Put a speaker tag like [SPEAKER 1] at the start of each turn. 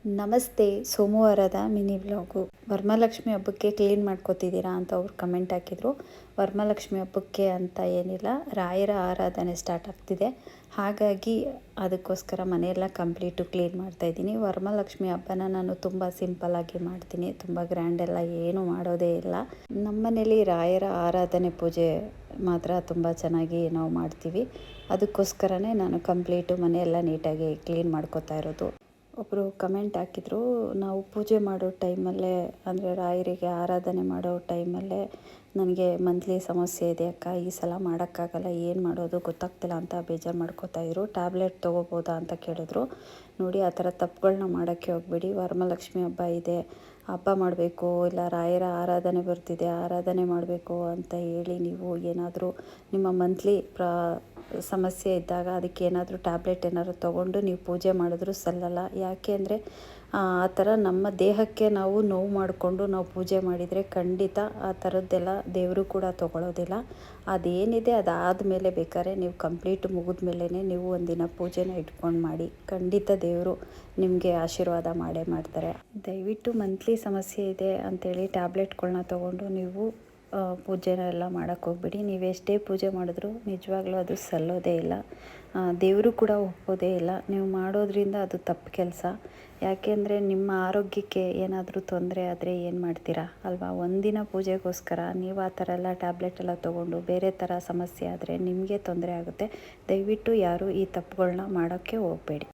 [SPEAKER 1] ನಮಸ್ತೆ. ಸೋಮವಾರದ mini vlog. Varamahalakshmi ಹಬ್ಬಕ್ಕೆ ಕ್ಲೀನ್ ಮಾಡ್ಕೋತಿದ್ದೀರಾ ಅಂತ ಅವ್ರು ಕಮೆಂಟ್ ಹಾಕಿದರು. ವರಮಹಾಲಕ್ಷ್ಮಿ ಹಬ್ಬಕ್ಕೆ ಅಂತ ಏನಿಲ್ಲ, ರಾಯರ ಆರಾಧನೆ ಸ್ಟಾರ್ಟ್ ಆಗ್ತಿದೆ. ಹಾಗಾಗಿ ಅದಕ್ಕೋಸ್ಕರ ಮನೆಯೆಲ್ಲ ಕಂಪ್ಲೀಟು ಕ್ಲೀನ್ ಮಾಡ್ತಾಯಿದ್ದೀನಿ. ವರಮಹಾಲಕ್ಷ್ಮಿ ಹಬ್ಬನ ನಾನು ತುಂಬ ಸಿಂಪಲ್ಲಾಗಿ ಮಾಡ್ತೀನಿ. ತುಂಬ ಗ್ರ್ಯಾಂಡೆಲ್ಲ ಏನೂ ಮಾಡೋದೇ ಇಲ್ಲ. ನಮ್ಮ ಮನೇಲಿ ರಾಯರ ಆರಾಧನೆ ಪೂಜೆ ಮಾತ್ರ ತುಂಬ ಚೆನ್ನಾಗಿ ನಾವು ಮಾಡ್ತೀವಿ. ಅದಕ್ಕೋಸ್ಕರನೇ ನಾನು ಕಂಪ್ಲೀಟು ಮನೆಯೆಲ್ಲ ನೀಟಾಗಿ ಕ್ಲೀನ್ ಮಾಡ್ಕೋತಾ ಇರೋದು. ಒಬ್ಬರು ಕಮೆಂಟ್ ಹಾಕಿದರು, ನಾವು ಪೂಜೆ ಮಾಡೋ ಟೈಮಲ್ಲೇ ಅಂದರೆ ರಾಯರಿಗೆ ಆರಾಧನೆ ಮಾಡೋ ಟೈಮಲ್ಲೇ ನನಗೆ ಮಂತ್ಲಿ ಸಮಸ್ಯೆ ಇದೆ ಅಕ್ಕ, ಈ ಸಲ ಮಾಡೋಕ್ಕಾಗಲ್ಲ, ಏನು ಮಾಡೋದು ಗೊತ್ತಾಗ್ತಿಲ್ಲ ಅಂತ ಬೇಜಾರು ಮಾಡ್ಕೋತಾಯಿದ್ರು. ಟ್ಯಾಬ್ಲೆಟ್ ತೊಗೋಬೋದಾ ಅಂತ ಕೇಳಿದ್ರು. ನೋಡಿ, ಆ ಥರ ತಪ್ಪುಗಳನ್ನ ಮಾಡೋಕ್ಕೆ ಹೋಗ್ಬೇಡಿ. ವರಮಹಾಲಕ್ಷ್ಮಿ ಹಬ್ಬ ಇದೆ, ಹಬ್ಬ ಮಾಡಬೇಕು, ಇಲ್ಲ ರಾಯರ ಆರಾಧನೆ ಬರ್ತಿದೆ, ಆರಾಧನೆ ಮಾಡಬೇಕು ಅಂತ ಹೇಳಿ ನೀವು ಏನಾದರೂ ನಿಮ್ಮ ಮಂತ್ಲಿ ಸಮಸ್ಯೆ ಇದ್ದಾಗ ಅದಕ್ಕೆ ಏನಾದರೂ ಟ್ಯಾಬ್ಲೆಟ್ ಏನಾದರೂ ತೊಗೊಂಡು ನೀವು ಪೂಜೆ ಮಾಡಿದ್ರೂ ಸಲ್ಲಲ್ಲ. ಯಾಕೆ ಅಂದರೆ ಆ ಥರ ನಮ್ಮ ದೇಹಕ್ಕೆ ನಾವು ನೋವು ಮಾಡಿಕೊಂಡು ನಾವು ಪೂಜೆ ಮಾಡಿದರೆ ಖಂಡಿತ ಆ ಥರದ್ದೆಲ್ಲ ದೇವರು ಕೂಡ ತೊಗೊಳ್ಳೋದಿಲ್ಲ. ಅದೇನಿದೆ ಅದಾದಮೇಲೆ ಬೇಕಾದ್ರೆ ನೀವು ಕಂಪ್ಲೀಟ್ ಮುಗಿದ ಮೇಲೇ ನೀವು ಒಂದಿನ ಪೂಜೆನ ಇಟ್ಕೊಂಡು ಮಾಡಿ, ಖಂಡಿತ ದೇವರು ನಿಮಗೆ ಆಶೀರ್ವಾದ ಮಾಡೇ ಮಾಡ್ತಾರೆ. ದಯವಿಟ್ಟು ಮಂತ್ಲಿ ಸಮಸ್ಯೆ ಇದೆ ಅಂಥೇಳಿ ಟ್ಯಾಬ್ಲೆಟ್ಗಳನ್ನ ತೊಗೊಂಡು ನೀವು ಪೂಜೆನ ಎಲ್ಲ ಮಾಡೋಕ್ಕೆ ಹೋಗ್ಬಿಡಿ. ನೀವು ಎಷ್ಟೇ ಪೂಜೆ ಮಾಡಿದ್ರೂ ನಿಜವಾಗ್ಲೂ ಅದು ಸಲ್ಲೋದೇ ಇಲ್ಲ, ದೇವರು ಕೂಡ ಒಪ್ಪೋದೇ ಇಲ್ಲ. ನೀವು ಮಾಡೋದ್ರಿಂದ ಅದು ತಪ್ಪು ಕೆಲಸ. ಯಾಕೆಂದರೆ ನಿಮ್ಮ ಆರೋಗ್ಯಕ್ಕೆ ಏನಾದರೂ ತೊಂದರೆ ಆದರೆ ಏನು ಮಾಡ್ತೀರಾ ಅಲ್ವಾ? ಒಂದಿನ ಪೂಜೆಗೋಸ್ಕರ ನೀವು ಆ ಥರ ಎಲ್ಲ ಟ್ಯಾಬ್ಲೆಟ್ ಎಲ್ಲ ತೊಗೊಂಡು ಬೇರೆ ಥರ ಸಮಸ್ಯೆ ಆದರೆ ನಿಮಗೆ ತೊಂದರೆ ಆಗುತ್ತೆ. ದಯವಿಟ್ಟು ಯಾರೂ ಈ ತಪ್ಪುಗಳನ್ನ ಮಾಡೋಕ್ಕೆ ಹೋಗಬೇಡಿ.